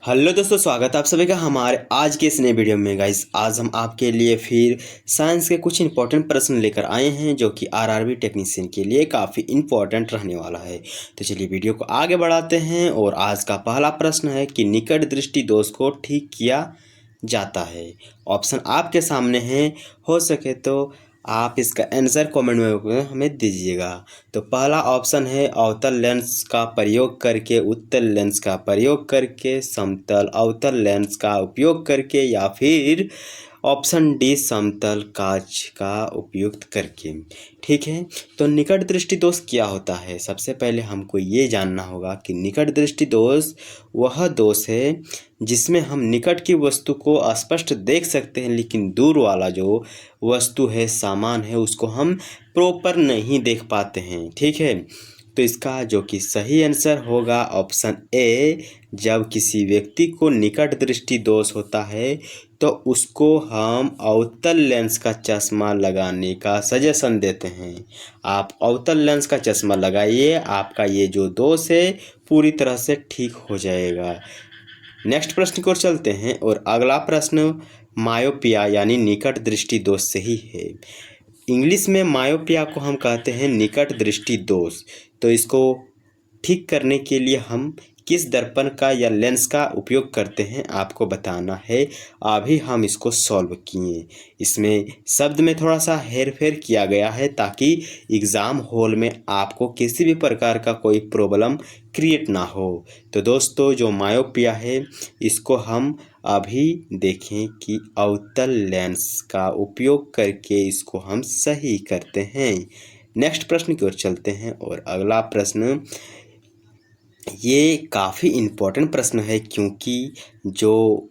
Hello दोस्तों, स्वागत है आप सभी का हमारे आज के इस नए वीडियो में। गाइस, आज हम आपके लिए फिर साइंस के कुछ इंपॉर्टेंट प्रश्न लेकर आए हैं जो कि आरआरबी टेक्नीशियन के लिए काफ़ी इंपॉर्टेंट रहने वाला है। तो चलिए वीडियो को आगे बढ़ाते हैं। और आज का पहला प्रश्न है कि निकट दृष्टि दोष को ठीक किया जाता है। ऑप्शन आपके सामने हैं, हो सके तो आप इसका आंसर कमेंट में हमें दीजिएगा। तो पहला ऑप्शन है अवतल लेंस का प्रयोग करके, उत्तल लेंस का प्रयोग करके, समतल अवतल लेंस का उपयोग करके, या फिर ऑप्शन डी समतल कांच का उपयोग करके। ठीक है, तो निकट दृष्टि दोष क्या होता है? सबसे पहले हमको ये जानना होगा कि निकट दृष्टि दोष वह दोष है जिसमें हम निकट की वस्तु को स्पष्ट देख सकते हैं, लेकिन दूर वाला जो वस्तु है, सामान है, उसको हम प्रॉपर नहीं देख पाते हैं। ठीक है, तो इसका जो कि सही आंसर होगा ऑप्शन ए। जब किसी व्यक्ति को निकट दृष्टि दोष होता है तो उसको हम अवतल लेंस का चश्मा लगाने का सजेशन देते हैं। आप अवतल लेंस का चश्मा लगाइए, आपका ये जो दोष है पूरी तरह से ठीक हो जाएगा। नेक्स्ट प्रश्न की ओर चलते हैं और अगला प्रश्न मायोपिया यानी निकट दृष्टि दोष से ही है। इंग्लिश में मायोपिया को हम कहते हैं निकट दृष्टि दोष। तो इसको ठीक करने के लिए हम किस दर्पण का या लेंस का उपयोग करते हैं आपको बताना है। अभी हम इसको सॉल्व किए। इसमें शब्द में थोड़ा सा हेरफेर किया गया है ताकि एग्ज़ाम हॉल में आपको किसी भी प्रकार का कोई प्रॉब्लम क्रिएट ना हो। तो दोस्तों, जो मायोपिया है इसको हम अभी देखें कि अवतल लेंस का उपयोग करके इसको हम सही करते हैं। नेक्स्ट प्रश्न की ओर चलते हैं और अगला प्रश्न ये काफ़ी इम्पोर्टेंट प्रश्न है, क्योंकि जो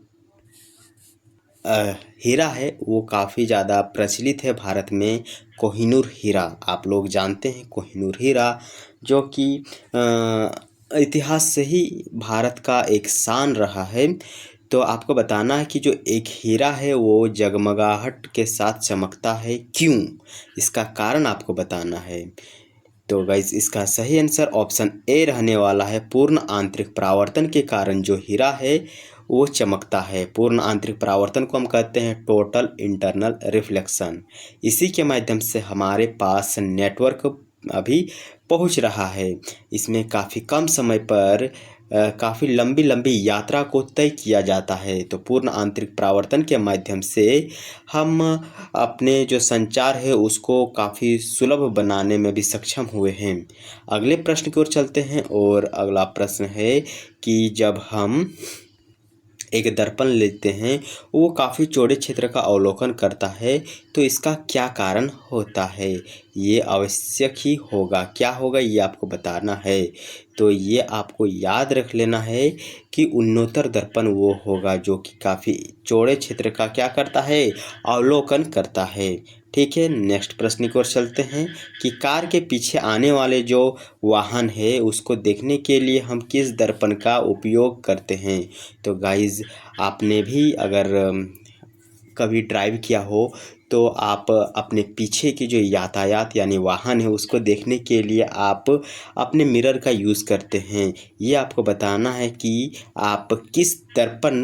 हीरा है वो काफ़ी ज़्यादा प्रचलित है भारत में। कोहिनूर हीरा आप लोग जानते हैं, कोहिनूर हीरा जो कि इतिहास से ही भारत का एक शान रहा है। तो आपको बताना है कि जो एक हीरा है वो जगमगाहट के साथ चमकता है, क्यों? इसका कारण आपको बताना है। तो गाइज, इसका सही आंसर ऑप्शन ए रहने वाला है। पूर्ण आंतरिक परावर्तन के कारण जो हीरा है वो चमकता है। पूर्ण आंतरिक परावर्तन को हम कहते हैं टोटल इंटरनल रिफ्लेक्शन। इसी के माध्यम से हमारे पास नेटवर्क अभी पहुंच रहा है। इसमें काफ़ी कम समय पर काफ़ी लंबी लंबी यात्रा को तय किया जाता है। तो पूर्ण आंतरिक परावर्तन के माध्यम से हम अपने जो संचार है उसको काफ़ी सुलभ बनाने में भी सक्षम हुए हैं। अगले प्रश्न की ओर चलते हैं और अगला प्रश्न है कि जब हम एक दर्पण लेते हैं वो काफ़ी चौड़े क्षेत्र का अवलोकन करता है, तो इसका क्या कारण होता है? ये आवश्यक ही होगा। क्या होगा ये आपको बताना है। तो ये आपको याद रख लेना है कि उन्नोत्तर दर्पण वो होगा जो कि काफ़ी चौड़े क्षेत्र का क्या करता है, अवलोकन करता है। ठीक है, नेक्स्ट प्रश्न की ओर चलते हैं कि कार के पीछे आने वाले जो वाहन है उसको देखने के लिए हम किस दर्पण का उपयोग करते हैं। तो गाइज, आपने भी अगर कभी ड्राइव किया हो तो आप अपने पीछे की जो यातायात यानी वाहन है उसको देखने के लिए आप अपने मिरर का यूज़ करते हैं। ये आपको बताना है कि आप किस दर्पण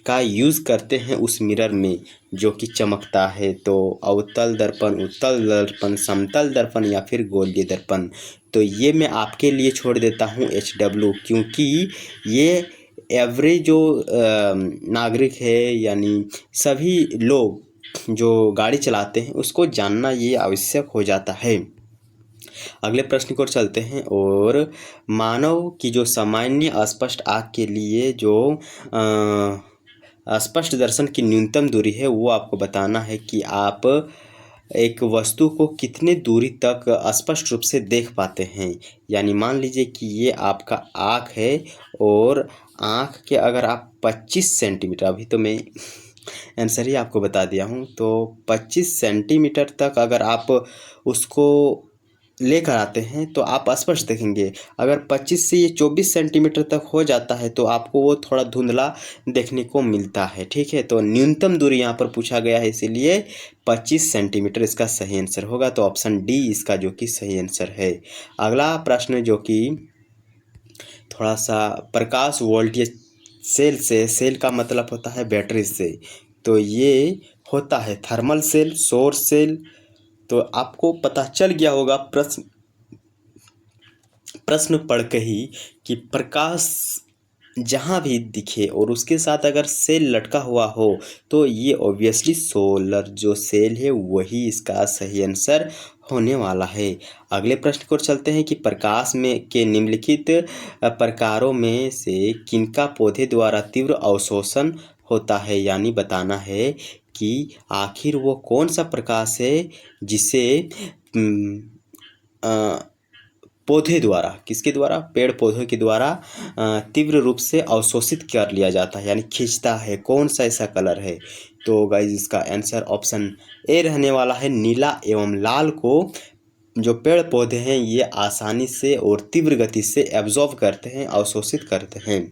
का यूज़ करते हैं उस मिरर में जो कि चमकता है। तो अवतल दर्पण, उत्तल दर्पण, समतल दर्पण या फिर गोलीय दर्पण। तो ये मैं आपके लिए छोड़ देता हूँ HW, क्योंकि ये एवरेज जो नागरिक है यानी सभी लोग जो गाड़ी चलाते हैं उसको जानना ये आवश्यक हो जाता है। अगले प्रश्न की ओर चलते हैं और मानव की जो सामान्य अस्पष्ट आँख के लिए जो स्पष्ट दर्शन की न्यूनतम दूरी है वो आपको बताना है कि आप एक वस्तु को कितने दूरी तक स्पष्ट रूप से देख पाते हैं। यानी मान लीजिए कि ये आपका आँख है और आँख के अगर आप 25 सेंटीमीटर, अभी तो मैं आंसर ही आपको बता दिया हूँ, तो 25 सेंटीमीटर तक अगर आप उसको लेकर आते हैं तो आप स्पष्ट देखेंगे। अगर 25 से ये 24 सेंटीमीटर तक हो जाता है तो आपको वो थोड़ा धुंधला देखने को मिलता है। ठीक है, तो न्यूनतम दूरी यहाँ पर पूछा गया है, इसीलिए 25 सेंटीमीटर इसका सही आंसर होगा। तो ऑप्शन डी इसका जो कि सही आंसर है। अगला प्रश्न जो कि थोड़ा सा प्रकाश वोल्टेज सेल से, सेल का मतलब होता है बैटरी से, तो ये होता है थर्मल सेल, सौर सेल। तो आपको पता चल गया होगा प्रश्न प्रश्न पढ़ के ही कि प्रकाश जहाँ भी दिखे और उसके साथ अगर सेल लटका हुआ हो तो ये ऑब्वियसली सोलर जो सेल है वही इसका सही आंसर होने वाला है। अगले प्रश्न की ओर चलते हैं कि प्रकाश में के निम्नलिखित प्रकारों में से किनका पौधे द्वारा तीव्र अवशोषण होता है, यानी बताना है कि आखिर वो कौन सा प्रकाश है जिसे पौधे द्वारा, किसके द्वारा, पेड़ पौधों के द्वारा तीव्र रूप से अवशोषित कर लिया जाता है, यानी खींचता है, कौन सा ऐसा कलर है। तो गाइज इसका आंसर ऑप्शन ए रहने वाला है। नीला एवं लाल को जो पेड़ पौधे हैं ये आसानी से और तीव्र गति से एब्जॉर्ब करते हैं, अवशोषित करते हैं।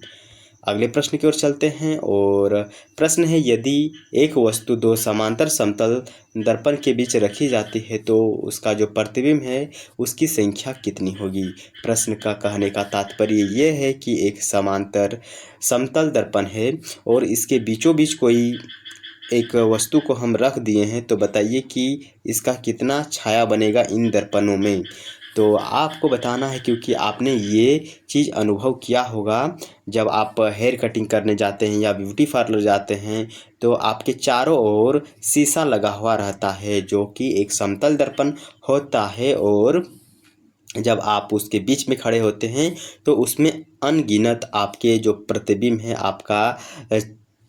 अगले प्रश्न की ओर चलते हैं और प्रश्न है, यदि एक वस्तु दो समांतर समतल दर्पण के बीच रखी जाती है तो उसका जो प्रतिबिंब है उसकी संख्या कितनी होगी। प्रश्न का कहने का तात्पर्य ये है कि एक समांतर समतल दर्पण है और इसके बीचों बीच कोई एक वस्तु को हम रख दिए हैं, तो बताइए कि इसका कितना छाया बनेगा इन दर्पणों में। तो आपको बताना है, क्योंकि आपने ये चीज़ अनुभव किया होगा जब आप हेयर कटिंग करने जाते हैं या ब्यूटी पार्लर जाते हैं तो आपके चारों ओर शीशा लगा हुआ रहता है जो कि एक समतल दर्पण होता है, और जब आप उसके बीच में खड़े होते हैं तो उसमें अनगिनत आपके जो प्रतिबिंब है, आपका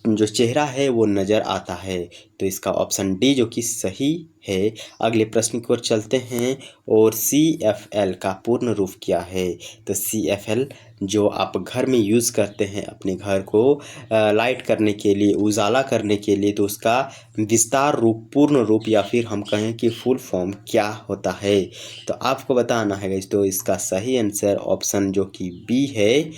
जो चेहरा है वो नज़र आता है। तो इसका ऑप्शन डी जो कि सही है। अगले प्रश्न की ओर चलते हैं और CFL का पूर्ण रूप क्या है। तो CFL जो आप घर में यूज़ करते हैं अपने घर को लाइट करने के लिए, उजाला करने के लिए, तो उसका विस्तार रूप, पूर्ण रूप या फिर हम कहें कि फुल फॉर्म क्या होता है, तो आपको बताना है। तो इसका सही आंसर ऑप्शन जो कि बी है।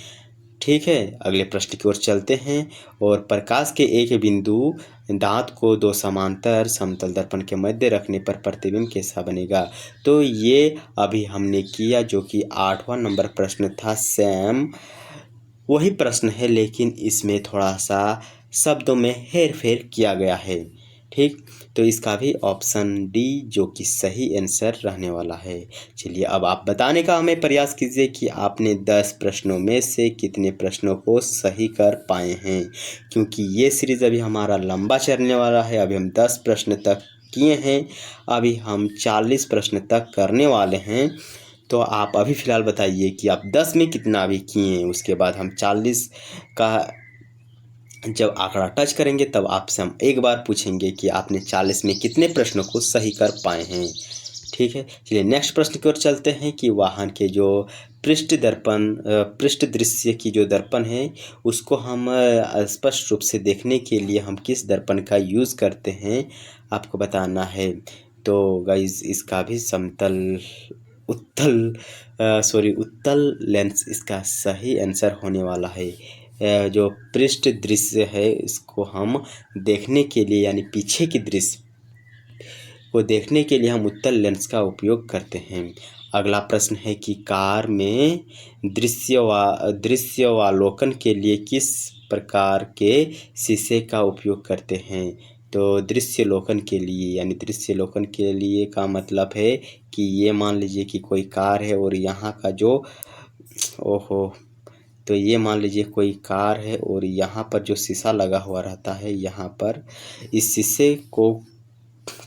ठीक है, अगले प्रश्न की ओर चलते हैं और प्रकाश के एक बिंदु दांत को दो समांतर समतल दर्पण के मध्य रखने पर प्रतिबिंब कैसा बनेगा। तो ये अभी हमने किया जो कि 8वां नंबर प्रश्न था, सेम वही प्रश्न है, लेकिन इसमें थोड़ा सा शब्दों में हेर फेर किया गया है। ठीक, तो इसका भी ऑप्शन डी जो कि सही आंसर रहने वाला है। चलिए अब आप बताने का हमें प्रयास कीजिए कि आपने 10 प्रश्नों में से कितने प्रश्नों को सही कर पाए हैं, क्योंकि ये सीरीज़ अभी हमारा लंबा चलने वाला है। अभी हम 10 प्रश्न तक किए हैं, अभी हम 40 प्रश्न तक करने वाले हैं। तो आप अभी फ़िलहाल बताइए कि आप 10 में कितना अभी किए हैं, उसके बाद हम 40 का जब आंकड़ा टच करेंगे तब आपसे हम एक बार पूछेंगे कि आपने 40 में कितने प्रश्नों को सही कर पाए हैं। ठीक है, चलिए नेक्स्ट प्रश्न की ओर चलते हैं कि वाहन के जो पृष्ठ दृश्य की जो दर्पण है उसको हम स्पष्ट रूप से देखने के लिए हम किस दर्पण का यूज़ करते हैं, आपको बताना है। तो गाइज इसका भी उत्तल लेंस इसका सही आंसर होने वाला है। जो पृष्ठ दृश्य है इसको हम देखने के लिए, यानी पीछे की दृश्य को देखने के लिए हम उत्तल लेंस का उपयोग करते हैं। अगला प्रश्न है कि कार में दृश्यावलोकन के लिए किस प्रकार के शीशे का उपयोग करते हैं। तो दृश्यावलोकन के लिए, यानी दृश्यावलोकन के लिए का मतलब है कि ये मान लीजिए कि कोई कार है और यहाँ का जो तो ये मान लीजिए कोई कार है और यहाँ पर जो शीशा लगा हुआ रहता है, यहाँ पर इस शीशे को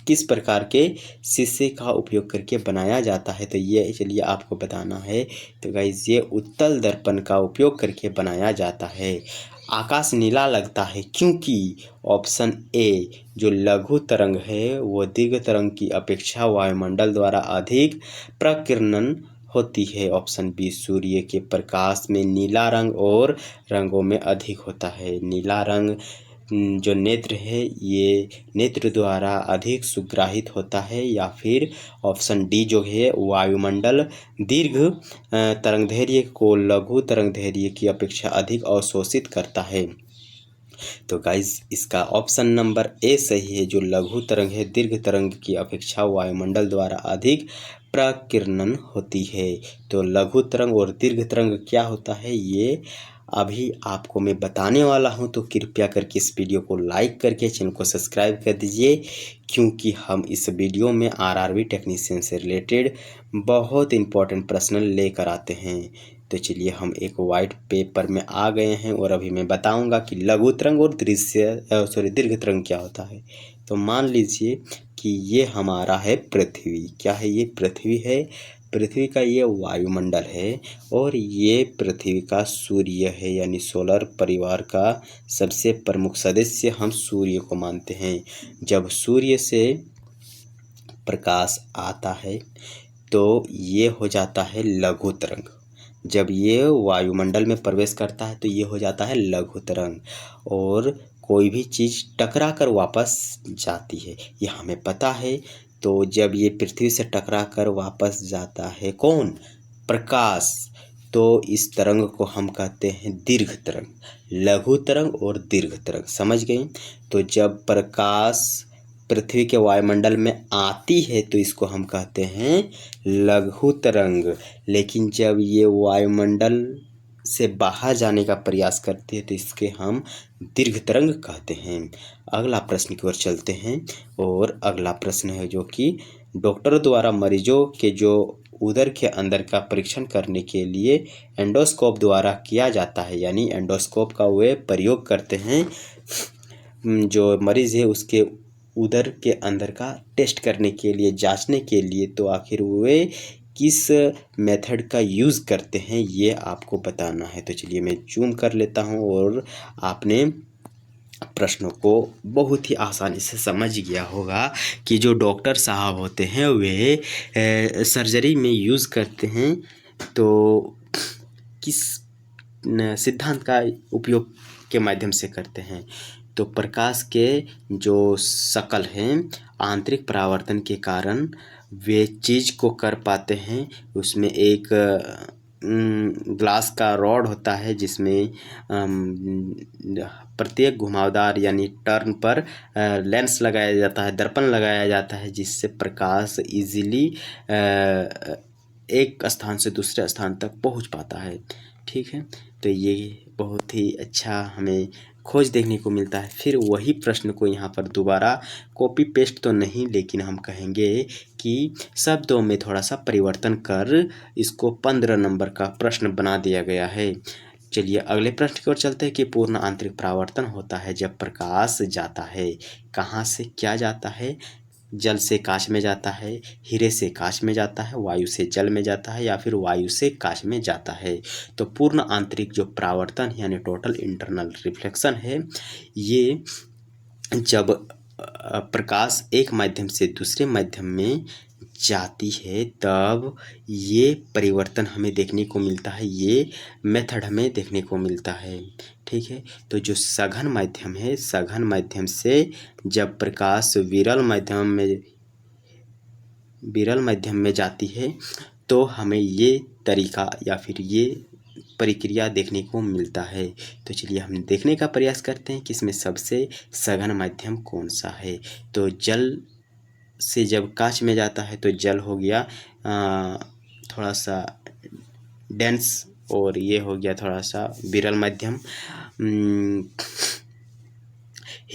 किस प्रकार के शीशे का उपयोग करके बनाया जाता है, तो ये चलिए आपको बताना है। तो गाइस ये उत्तल दर्पण का उपयोग करके बनाया जाता है। आकाश नीला लगता है क्योंकि ऑप्शन ए जो लघु तरंग है वो दीर्घ तरंग की अपेक्षा वायुमंडल द्वारा अधिक प्रकीर्णन होती है। ऑप्शन बी सूर्य के प्रकाश में नीला रंग और रंगों में अधिक होता है। नीला रंग जो नेत्र है ये नेत्र द्वारा अधिक सुग्राहित होता है। या फिर ऑप्शन डी जो है वायुमंडल दीर्घ तरंगदैर्घ्य को लघु तरंगदैर्घ्य की अपेक्षा अधिक अवशोषित करता है। तो गाइज इसका ऑप्शन नंबर ए सही है। जो लघु तरंग है दीर्घ तरंग की अपेक्षा वायुमंडल द्वारा अधिक प्रकीर्णन होती है। तो लघु तरंग और दीर्घ तरंग क्या होता है, ये अभी आपको मैं बताने वाला हूं, तो कृपया करके इस वीडियो को लाइक करके चैनल को सब्सक्राइब कर दीजिए, क्योंकि हम इस वीडियो में आरआरबी टेक्नीशियन से रिलेटेड बहुत इंपॉर्टेंट प्रश्न लेकर आते हैं। तो चलिए हम एक वाइट पेपर में आ गए हैं और अभी मैं बताऊंगा कि लघु तरंग और दीर्घ तरंग क्या होता है। तो मान लीजिए कि ये हमारा है पृथ्वी। क्या है ये? पृथ्वी है। पृथ्वी का ये वायुमंडल है और ये पृथ्वी का सूर्य है, यानी सोलर परिवार का सबसे प्रमुख सदस्य हम सूर्य को मानते हैं। जब सूर्य से प्रकाश आता है तो ये हो जाता है लघु तरंग। जब ये वायुमंडल में प्रवेश करता है तो ये हो जाता है लघु तरंग। और कोई भी चीज़ टकरा कर वापस जाती है, ये हमें पता है। तो जब ये पृथ्वी से टकरा कर वापस जाता है कौन? प्रकाश। तो इस तरंग को हम कहते हैं दीर्घ तरंग। लघु तरंग और दीर्घ तरंग, समझ गए? तो जब प्रकाश पृथ्वी के वायुमंडल में आती है तो इसको हम कहते हैं लघु तरंग। लेकिन जब ये वायुमंडल से बाहर जाने का प्रयास करती है तो इसके हम दीर्घ तरंग कहते हैं। अगला प्रश्न की ओर चलते हैं, और अगला प्रश्न है जो कि डॉक्टर द्वारा मरीजों के जो उदर के अंदर का परीक्षण करने के लिए एंडोस्कोप द्वारा किया जाता है, यानी एंडोस्कोप का वे प्रयोग करते हैं जो मरीज है उसके उदर के अंदर का टेस्ट करने के लिए, जांचने के लिए। तो आखिर वे किस मेथड का यूज़ करते हैं ये आपको बताना है। तो चलिए मैं जूम कर लेता हूँ और आपने प्रश्नों को बहुत ही आसानी से समझ गया होगा कि जो डॉक्टर साहब होते हैं वे सर्जरी में यूज़ करते हैं तो किस सिद्धांत का उपयोग के माध्यम से करते हैं। तो प्रकाश के जो शकल हैं आंतरिक परावर्तन के कारण वे चीज़ को कर पाते हैं। उसमें एक ग्लास का रॉड होता है जिसमें प्रत्येक घुमावदार यानी टर्न पर लेंस लगाया जाता है, दर्पण लगाया जाता है, जिससे प्रकाश इजीली एक स्थान से दूसरे स्थान तक पहुंच पाता है। ठीक है, तो ये बहुत ही अच्छा हमें खोज देखने को मिलता है। फिर वही प्रश्न को यहाँ पर दोबारा कॉपी पेस्ट तो नहीं, लेकिन हम कहेंगे कि शब्दों में थोड़ा सा परिवर्तन कर इसको 15 नंबर का प्रश्न बना दिया गया है। चलिए अगले प्रश्न की ओर चलते हैं कि पूर्ण आंतरिक परावर्तन होता है जब प्रकाश जाता है। कहाँ से क्या जाता है? जल से कांच में जाता है, हीरे से कांच में जाता है, वायु से जल में जाता है, या फिर वायु से कांच में जाता है। तो पूर्ण आंतरिक जो परावर्तन यानी टोटल इंटरनल रिफ्लेक्शन है, ये जब प्रकाश एक माध्यम से दूसरे माध्यम में जाती है तब ये परिवर्तन हमें देखने को मिलता है, ये मेथड हमें देखने को मिलता है। ठीक है, तो जो सघन माध्यम है, सघन माध्यम से जब प्रकाश विरल माध्यम में जाती है तो हमें ये तरीका या फिर ये प्रक्रिया देखने को मिलता है। तो चलिए हम देखने का प्रयास करते हैं कि इसमें सबसे सघन माध्यम कौन सा है। तो जल से जब कांच में जाता है तो जल हो गया थोड़ा सा डेंस, और ये हो गया थोड़ा सा विरल माध्यम।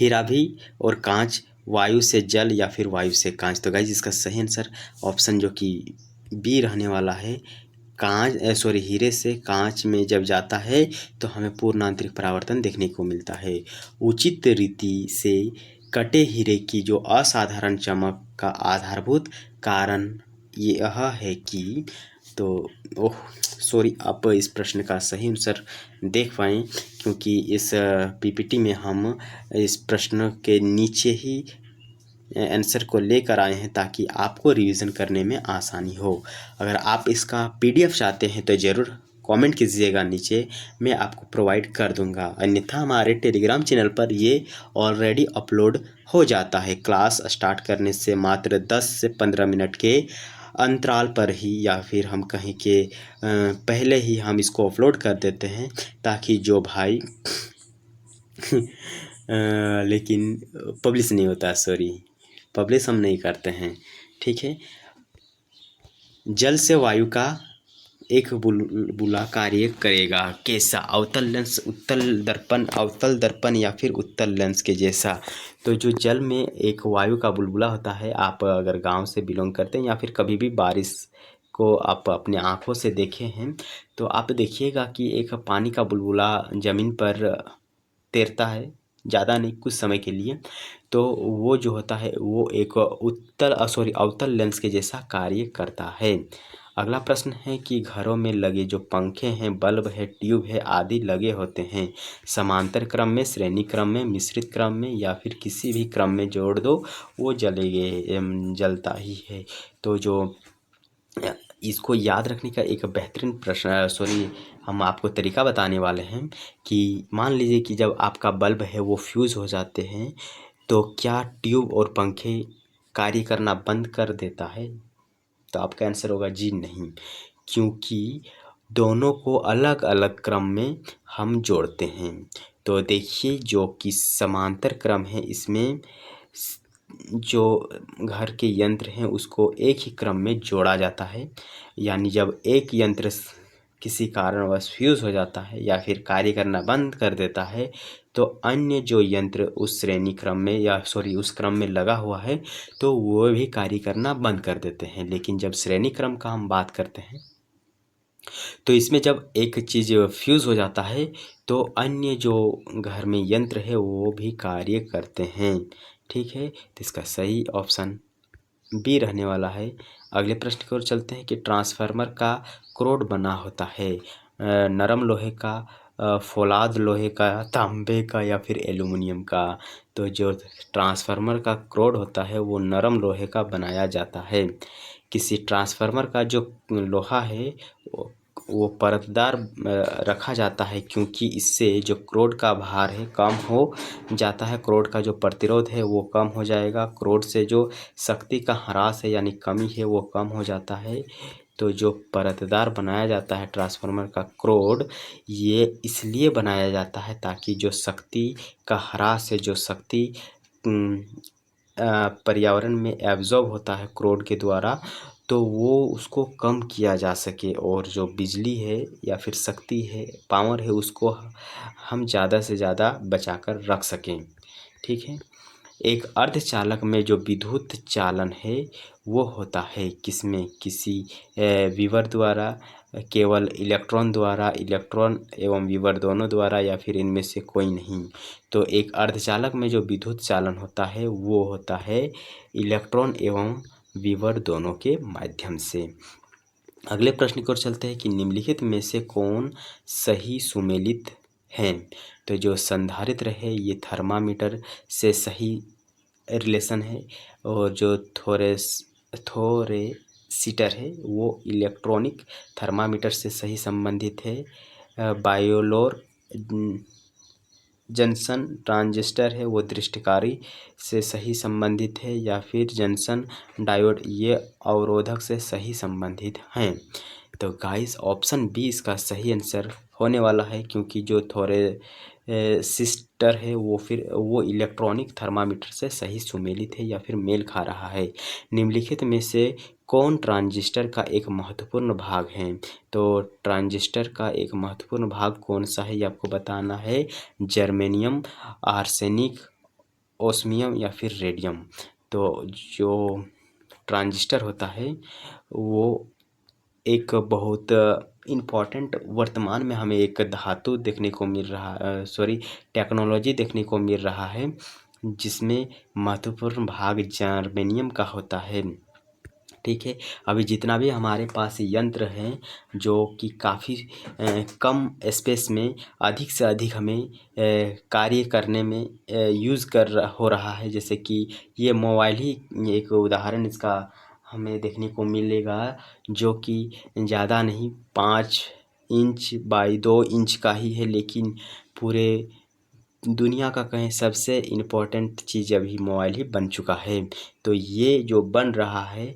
हीरा भी और कांच, वायु से जल या फिर वायु से कांच। तो गाइस इसका सही आंसर ऑप्शन जो कि बी रहने वाला है। हीरे से कांच में जब जाता है तो हमें पूर्ण आंतरिक परावर्तन देखने को मिलता है। उचित रीति से कटे हीरे की जो असाधारण चमक का आधारभूत कारण यह है कि, तो आप इस प्रश्न का सही आंसर देख पाएँ, क्योंकि इस पीपीटी में हम इस प्रश्न के नीचे ही आंसर को लेकर आए हैं ताकि आपको रिवीजन करने में आसानी हो। अगर आप इसका पीडीएफ चाहते हैं तो ज़रूर कमेंट कीजिएगा नीचे, मैं आपको प्रोवाइड कर दूंगा। अन्यथा हमारे टेलीग्राम चैनल पर ये ऑलरेडी अपलोड हो जाता है। क्लास स्टार्ट करने से मात्र 10 से 15 मिनट के अंतराल पर ही, या फिर हम कहें कि पहले ही हम इसको अपलोड कर देते हैं, ताकि जो भाई लेकिन पब्लिश नहीं होता, सॉरी, पब्लिश हम नहीं करते हैं। ठीक है, जल से वायु का एक बुलबुला कार्य करेगा कैसा? अवतल लेंस, अवतल दर्पण या फिर उत्तल लेंस के जैसा। तो जो जल में एक वायु का बुलबुला होता है, आप अगर गांव से बिलोंग करते हैं या फिर कभी भी बारिश को आप अपने आँखों से देखे हैं, तो आप देखिएगा कि एक पानी का बुलबुला ज़मीन पर तैरता है, ज़्यादा नहीं, कुछ समय के लिए। तो वो जो होता है वो एक अवतल लेंस के जैसा कार्य करता है। अगला प्रश्न है कि घरों में लगे जो पंखे हैं, बल्ब है, ट्यूब है आदि लगे होते हैं, समांतर क्रम में, श्रेणी क्रम में, मिश्रित क्रम में या फिर किसी भी क्रम में जोड़ दो वो जलता ही है। तो जो इसको याद रखने का एक बेहतरीन प्रश्न हम आपको तरीका बताने वाले हैं कि मान लीजिए कि जब आपका बल्ब है वो फ्यूज़ हो जाते हैं, तो क्या ट्यूब और पंखे कार्य करना बंद कर देता है? तो आपका आंसर होगा जी नहीं, क्योंकि दोनों को अलग अलग क्रम में हम जोड़ते हैं। तो देखिए, जो कि समांतर क्रम है, इसमें जो घर के यंत्र हैं उसको एक ही क्रम में जोड़ा जाता है। यानी जब एक यंत्र किसी कारणवश फ्यूज हो जाता है या फिर कार्य करना बंद कर देता है, तो अन्य जो यंत्र उस श्रेणी क्रम में उस क्रम में लगा हुआ है, तो वो भी कार्य करना बंद कर देते हैं। लेकिन जब श्रेणी क्रम का हम बात करते हैं, तो इसमें जब एक चीज़ फ्यूज़ हो जाता है तो अन्य जो घर में यंत्र है वो भी कार्य करते हैं। ठीक है, तो इसका सही ऑप्शन बी रहने वाला है। अगले प्रश्न की ओर चलते हैं कि ट्रांसफार्मर का क्रोड बना होता है नरम लोहे का, फौलाद लोहे का, तांबे का या फिर एल्युमिनियम का। तो जो ट्रांसफार्मर का क्रोड होता है वो नरम लोहे का बनाया जाता है। किसी ट्रांसफार्मर का जो लोहा है वो परतदार रखा जाता है, क्योंकि इससे जो क्रोड का भार है कम हो जाता है, क्रोड का जो प्रतिरोध है वो कम हो जाएगा, क्रोड से जो शक्ति का ह्रास है यानी कमी है वो कम हो जाता है। तो जो परतदार बनाया जाता है ट्रांसफार्मर का क्रोड, ये इसलिए बनाया जाता है ताकि जो शक्ति का ह्रास है, जो शक्ति पर्यावरण में एब्जॉर्ब होता है क्रोड के द्वारा, तो वो उसको कम किया जा सके और जो बिजली है या फिर शक्ति है, पावर है, उसको हम ज़्यादा से ज़्यादा बचाकर रख सकें। ठीक है, एक अर्धचालक में जो विद्युत चालन है वो होता है किसमें? किसी विवर द्वारा, केवल इलेक्ट्रॉन द्वारा, इलेक्ट्रॉन एवं विवर दोनों द्वारा, या फिर इनमें से कोई नहीं। तो एक अर्धचालक में जो विद्युत चालन होता है वो होता है इलेक्ट्रॉन एवं विवर दोनों के माध्यम से। अगले प्रश्न की ओर चलते हैं कि निम्नलिखित में से कौन सही सुमेलित हैं? तो जो संधारित्र है ये थर्मामीटर से सही रिलेशन है, और जो थोरेसीटर है वो इलेक्ट्रॉनिक थर्मामीटर से सही संबंधित है। बायोलोर जंक्शन ट्रांजिस्टर है वो दृष्टिकारी से सही संबंधित है, या फिर जंक्शन डायोड ये अवरोधक से सही संबंधित हैं। तो गाइस, ऑप्शन बी इसका सही आंसर होने वाला है, क्योंकि जो सिस्टर है वो इलेक्ट्रॉनिक थर्मामीटर से सही सुमेलित है या फिर मेल खा रहा है। निम्नलिखित में से कौन ट्रांजिस्टर का एक महत्वपूर्ण भाग है? तो ट्रांजिस्टर का एक महत्वपूर्ण भाग कौन सा है ये आपको बताना है। जर्मेनियम, आर्सेनिक, ओस्मियम या फिर रेडियम। तो जो ट्रांजिस्टर होता है वो एक बहुत इम्पॉर्टेंट, वर्तमान में हमें एक धातु देखने को मिल रहा, टेक्नोलॉजी देखने को मिल रहा है, जिसमें महत्वपूर्ण भाग जर्मेनियम का होता है। ठीक है, अभी जितना भी हमारे पास यंत्र हैं जो कि काफ़ी कम स्पेस में अधिक से अधिक हमें कार्य करने में हो रहा है, जैसे कि ये मोबाइल ही एक उदाहरण इसका हमें देखने को मिलेगा, जो कि ज़्यादा नहीं 5 इंच बाई 2 इंच का ही है, लेकिन पूरे दुनिया का कहें सबसे इम्पोर्टेंट चीज़ अभी मोबाइल ही बन चुका है। तो ये जो बन रहा है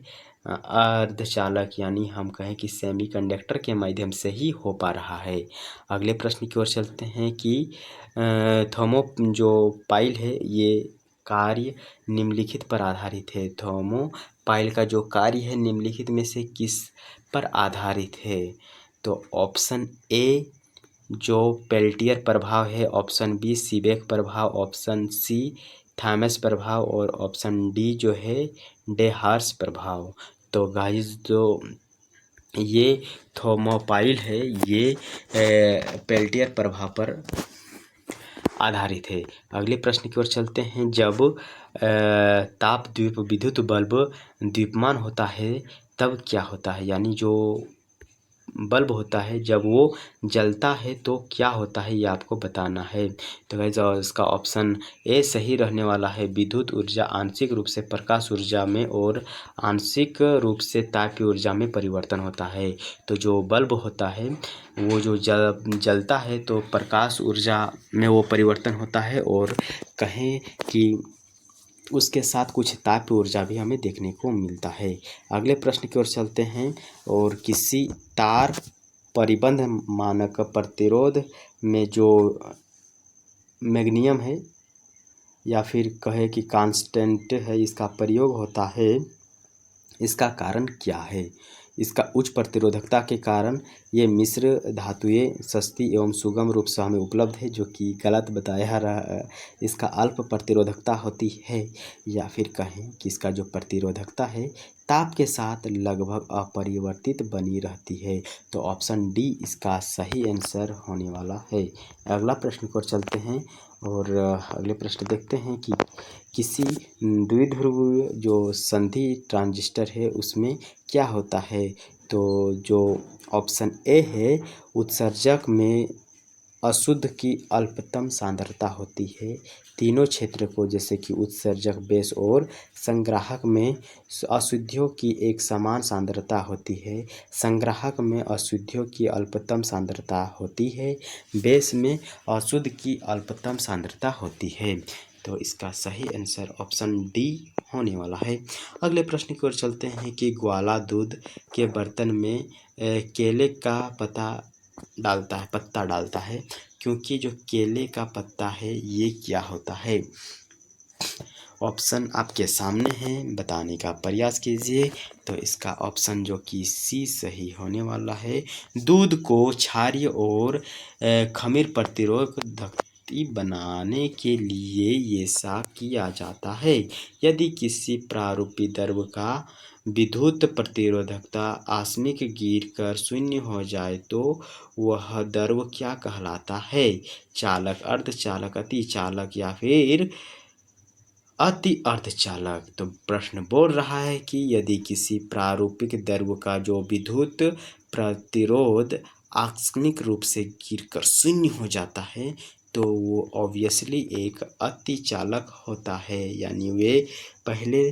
अर्धचालक, यानी हम कहें कि सेमीकंडक्टर के माध्यम से ही हो पा रहा है। अगले प्रश्न की ओर चलते हैं कि थर्मोपाइल है ये कार्य निम्नलिखित पर आधारित है। थर्मोपाइल का जो कार्य है निम्नलिखित में से किस पर आधारित है? तो ऑप्शन ए जो पेल्टियर प्रभाव है, ऑप्शन बी सीबेक प्रभाव, ऑप्शन सी थॉमस प्रभाव और ऑप्शन डी जो है डे हार्स प्रभाव। तो गाइस जो ये थर्मोपाइल है ये पेल्टियर प्रभाव पर आधारित है। अगले प्रश्न की ओर चलते हैं। जब ताप द्वीप विद्युत बल्ब द्वीपमान होता है तब क्या होता है, यानी जो बल्ब होता है जब वो जलता है तो क्या होता है, ये आपको बताना है। तो गाइस इसका ऑप्शन ए सही रहने वाला है। विद्युत ऊर्जा आंशिक रूप से प्रकाश ऊर्जा में और आंशिक रूप से तापीय ऊर्जा में परिवर्तन होता है। तो जो बल्ब होता है वो जो जलता है तो प्रकाश ऊर्जा में वो परिवर्तन होता है, और कहें कि उसके साथ कुछ ताप ऊर्जा भी हमें देखने को मिलता है। अगले प्रश्न की ओर चलते हैं। और किसी तार परिबंध मानक प्रतिरोध में जो मैग्नीशियम है या फिर कहे कि कांस्टेंट है इसका प्रयोग होता है, इसका कारण क्या है। इसका उच्च प्रतिरोधकता के कारण ये मिश्र धातुएं सस्ती एवं सुगम रूप से हमें उपलब्ध है, जो कि गलत बताया रहा। इसका अल्प प्रतिरोधकता होती है, या फिर कहें कि इसका जो प्रतिरोधकता है ताप के साथ लगभग अपरिवर्तित बनी रहती है। तो ऑप्शन डी इसका सही आंसर होने वाला है। अगला प्रश्न की ओर चलते हैं और अगले प्रश्न देखते हैं कि किसी द्विध्रुवीय जो संधि ट्रांजिस्टर है उसमें क्या होता है। तो जो ऑप्शन ए है, उत्सर्जक में अशुद्ध की अल्पतम सांद्रता होती है। तीनों क्षेत्र को जैसे कि उत्सर्जक बेस और संग्राहक में अशुद्धियों की एक समान सांद्रता होती है। संग्राहक में अशुद्धियों की अल्पतम सांद्रता होती है, बेस में अशुद्ध की अल्पतम सांद्रता होती है। तो इसका सही आंसर ऑप्शन डी होने वाला है। अगले प्रश्न की ओर चलते हैं कि ग्वाला दूध के बर्तन में केले का पत्ता डालता है, क्योंकि जो केले का पत्ता है ये क्या होता है। ऑप्शन आपके सामने हैं, बताने का प्रयास कीजिए। तो इसका ऑप्शन जो कि सी सही होने वाला है। दूध को क्षारीय और खमीर प्रतिरोधक बनाने के लिए ये सा किया जाता है। यदि किसी प्रारूपी द्रव का विद्युत प्रतिरोधकता आकस्मिक गिर कर शून्य हो जाए तो वह द्रव क्या कहलाता है। चालक, अर्धचालक, अतिचालक या फिर अति अर्धचालक। तो प्रश्न बोल रहा है कि यदि किसी प्रारूपिक द्रव का जो विद्युत प्रतिरोध आकस्मिक रूप से गिरकर शून्य हो जाता है तो वो ऑब्वियसली एक अतिचालक होता है, यानी वे पहले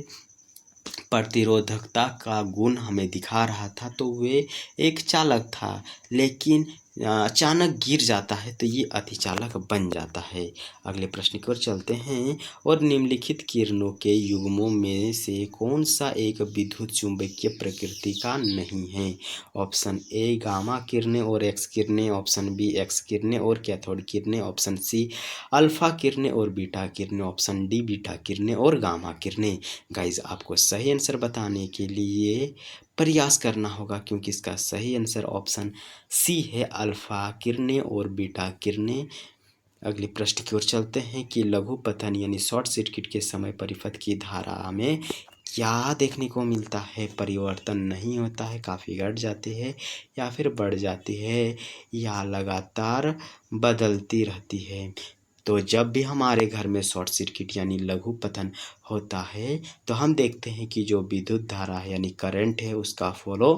प्रतिरोधकता का गुण हमें दिखा रहा था तो वे एक चालक था, लेकिन अचानक गिर जाता है तो ये अतिचालक बन जाता है। अगले प्रश्न की ओर चलते हैं। और निम्नलिखित किरणों के युग्मों में से कौन सा एक विद्युत चुंबकीय प्रकृति का नहीं है। ऑप्शन ए गामा किरणें और एक्स किरणें, ऑप्शन बी एक्स किरणें और कैथोड किरणें, ऑप्शन सी अल्फा किरणें और बीटा किरणें, ऑप्शन डी बीटा किरणें और गामा किरणें। गाइज आपको सही आंसर बताने के लिए प्रयास करना होगा, क्योंकि इसका सही आंसर ऑप्शन सी है, अल्फा किरणें और बीटा किरणें। अगले प्रश्न की ओर चलते हैं कि लघु पतन यानी शॉर्ट सर्किट के समय परिपथ की धारा में क्या देखने को मिलता है। परिवर्तन नहीं होता है, काफ़ी घट जाती है या फिर बढ़ जाती है या लगातार बदलती रहती है। तो जब भी हमारे घर में शॉर्ट सर्किट यानी लघु पतन होता है तो हम देखते हैं कि जो विद्युत धारा है यानी करंट है उसका फ्लो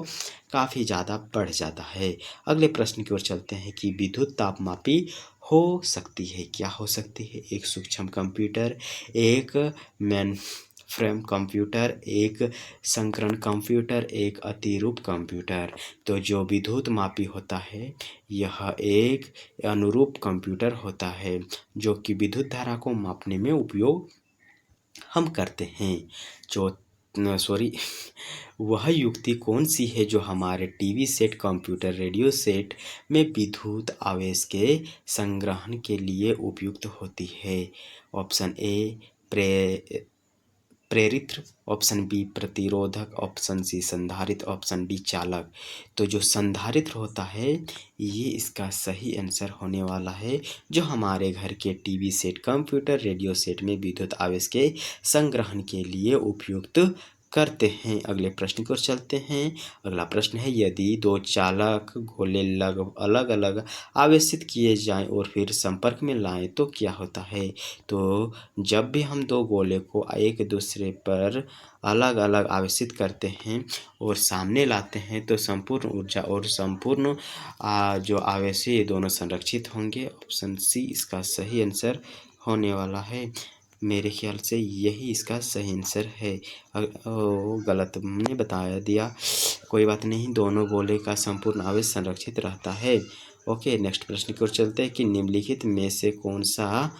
काफ़ी ज़्यादा बढ़ जाता है। अगले प्रश्न की ओर चलते हैं कि विद्युत तापमापी हो सकती है, क्या हो सकती है। एक सूक्ष्म कंप्यूटर, एक मेन फ्रेम कंप्यूटर, एक संकरण कंप्यूटर, एक अतिरूप कंप्यूटर। तो जो विद्युत मापी होता है यह एक अनुरूप कंप्यूटर होता है, जो कि विद्युत धारा को मापने में उपयोग हम करते हैं। वह युक्ति कौन सी है जो हमारे TV set, computer, radio set में विद्युत आवेश के संग्रहण के लिए उपयुक्त होती है। ऑप्शन ए प्रेरित्र, ऑप्शन बी प्रतिरोधक, ऑप्शन सी संधारित्र, ऑप्शन डी चालक। तो जो संधारित्र होता है ये इसका सही आंसर होने वाला है, जो हमारे घर के TV set, computer, radio set में विद्युत आवेश के संग्रहण के लिए उपयुक्त करते हैं। अगले प्रश्न की ओर चलते हैं। अगला प्रश्न है, यदि दो चालक गोले अलग अलग आवेशित किए जाएं और फिर संपर्क में लाएं तो क्या होता है। तो जब भी हम दो गोले को एक दूसरे पर अलग अलग आवेशित करते हैं और सामने लाते हैं तो संपूर्ण ऊर्जा और संपूर्ण जो आवेश है ये दोनों संरक्षित होंगे। ऑप्शन सी इसका सही आंसर होने वाला है। मेरे ख्याल से यही इसका सही आंसर है। गलत हमने बताया दिया, कोई बात नहीं, दोनों गोले का संपूर्ण आवेश संरक्षित रहता है। ओके, नेक्स्ट प्रश्न की ओर चलते हैं कि निम्नलिखित में से कौन सा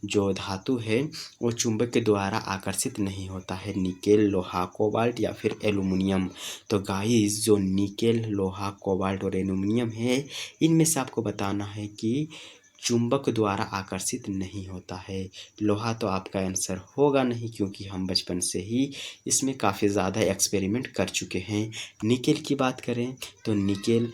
जो धातु है वो चुंबक के द्वारा आकर्षित नहीं होता है। निकेल, लोहा, कोबाल्ट या फिर एल्युमिनियम। तो गाइस जो निकेल, लोहा, कोबाल्ट और एल्युमिनियम है इनमें से आपको बताना है कि चुंबक द्वारा आकर्षित नहीं होता है। लोहा तो आपका आंसर होगा नहीं क्योंकि हम बचपन से ही इसमें काफ़ी ज़्यादा एक्सपेरिमेंट कर चुके हैं। निकेल की बात करें तो निकेल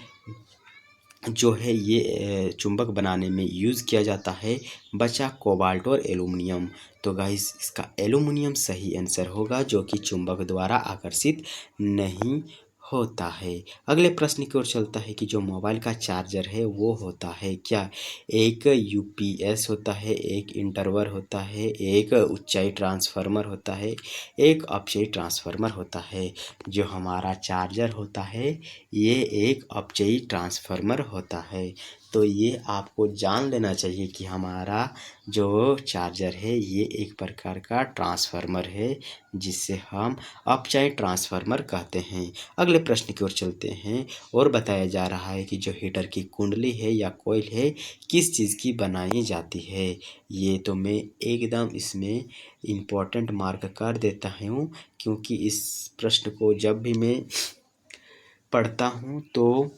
जो है ये चुंबक बनाने में यूज़ किया जाता है। बचा कोबाल्ट और एल्युमिनियम। तो गाइस इसका एल्युमिनियम सही आंसर होगा, जो कि चुंबक द्वारा आकर्षित नहीं होता है। अगले प्रश्न की ओर चलता है कि जो मोबाइल का चार्जर है वो होता है क्या। एक यूपीएस होता है, एक इंटरवल होता है, एक ऊंचाई ट्रांसफार्मर होता है, एक अपचयी ट्रांसफार्मर होता है। जो हमारा चार्जर होता है ये एक अपचयी ट्रांसफार्मर होता है। तो ये आपको जान लेना चाहिए कि हमारा जो चार्जर है ये एक प्रकार का ट्रांसफार्मर है जिसे हम अपचयी ट्रांसफार्मर कहते हैं। अगले प्रश्न की ओर चलते हैं और बताया जा रहा है कि जो हीटर की कुंडली है या कॉइल है किस चीज़ की बनाई जाती है। ये तो मैं एकदम इसमें इम्पोर्टेंट मार्क कर देता हूँ क्योंकि इस प्रश्न को जब भी मैं पढ़ता हूँ तो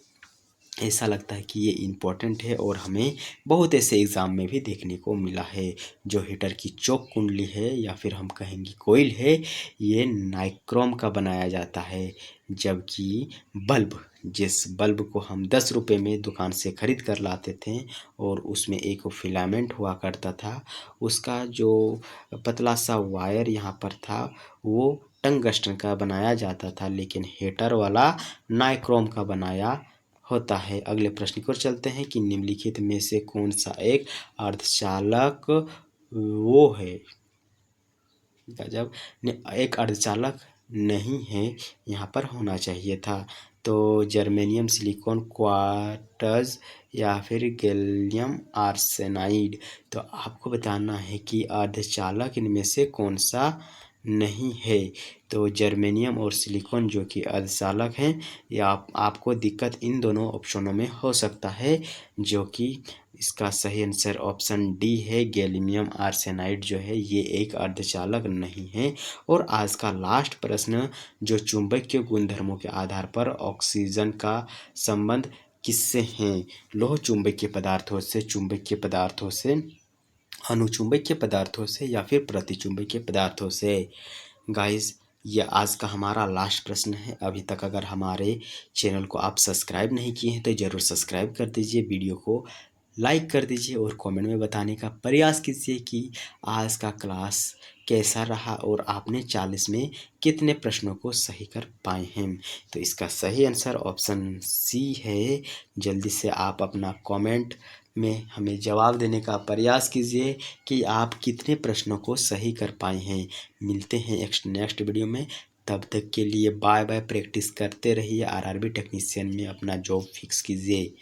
ऐसा लगता है कि ये इम्पोर्टेंट है और हमें बहुत ऐसे एग्ज़ाम में भी देखने को मिला है। जो हीटर की चोक कुंडली है या फिर हम कहेंगे कोइल है ये नाइक्रोम का बनाया जाता है, जबकि बल्ब, जिस बल्ब को हम 10 रुपये में दुकान से ख़रीद कर लाते थे और उसमें एक फिलामेंट हुआ करता था, उसका जो पतला सा वायर यहाँ पर था वो टंगस्टन का बनाया जाता था, लेकिन हीटर वाला नाइक्रोम का बनाया होता है। अगले प्रश्न की ओर चलते हैं कि निम्नलिखित में से कौन सा एक अर्धचालक वो है। गजब, एक अर्धचालक नहीं है, यहाँ पर होना चाहिए था। तो जर्मेनियम, सिलिकॉन, क्वार्ट्ज या फिर गैलियम आर्सेनाइड। तो आपको बताना है कि अर्धचालक इनमें से कौन सा नहीं है। तो जर्मेनियम और सिलिकॉन जो कि अर्धचालक हैं, या आपको दिक्कत इन दोनों ऑप्शनों में हो सकता है, जो कि इसका सही आंसर ऑप्शन डी है। गैलियम आर्सेनाइड जो है ये एक अर्धचालक नहीं है। और आज का लास्ट प्रश्न, जो चुंबकीय गुणधर्मों के आधार पर ऑक्सीजन का संबंध किससे हैं। लोह चुंबकीय पदार्थों से, चुंबकीय पदार्थों से, अनुचुंबकीय पदार्थों से या फिर प्रतिचुंबकीय पदार्थों से। गाइस ये आज का हमारा लास्ट प्रश्न है। अभी तक अगर हमारे चैनल को आप सब्सक्राइब नहीं किए हैं तो ज़रूर सब्सक्राइब कर दीजिए, वीडियो को लाइक कर दीजिए और कमेंट में बताने का प्रयास कीजिए कि आज का क्लास कैसा रहा और आपने 40 में कितने प्रश्नों को सही कर पाए हैं। तो इसका सही आंसर ऑप्शन सी है। जल्दी से आप अपना कमेंट में हमें जवाब देने का प्रयास कीजिए कि आप कितने प्रश्नों को सही कर पाए हैं। मिलते हैं नेक्स्ट वीडियो में, तब तक के लिए बाय बाय। प्रैक्टिस करते रहिए, आरआरबी टेक्नीशियन में अपना जॉब फिक्स कीजिए।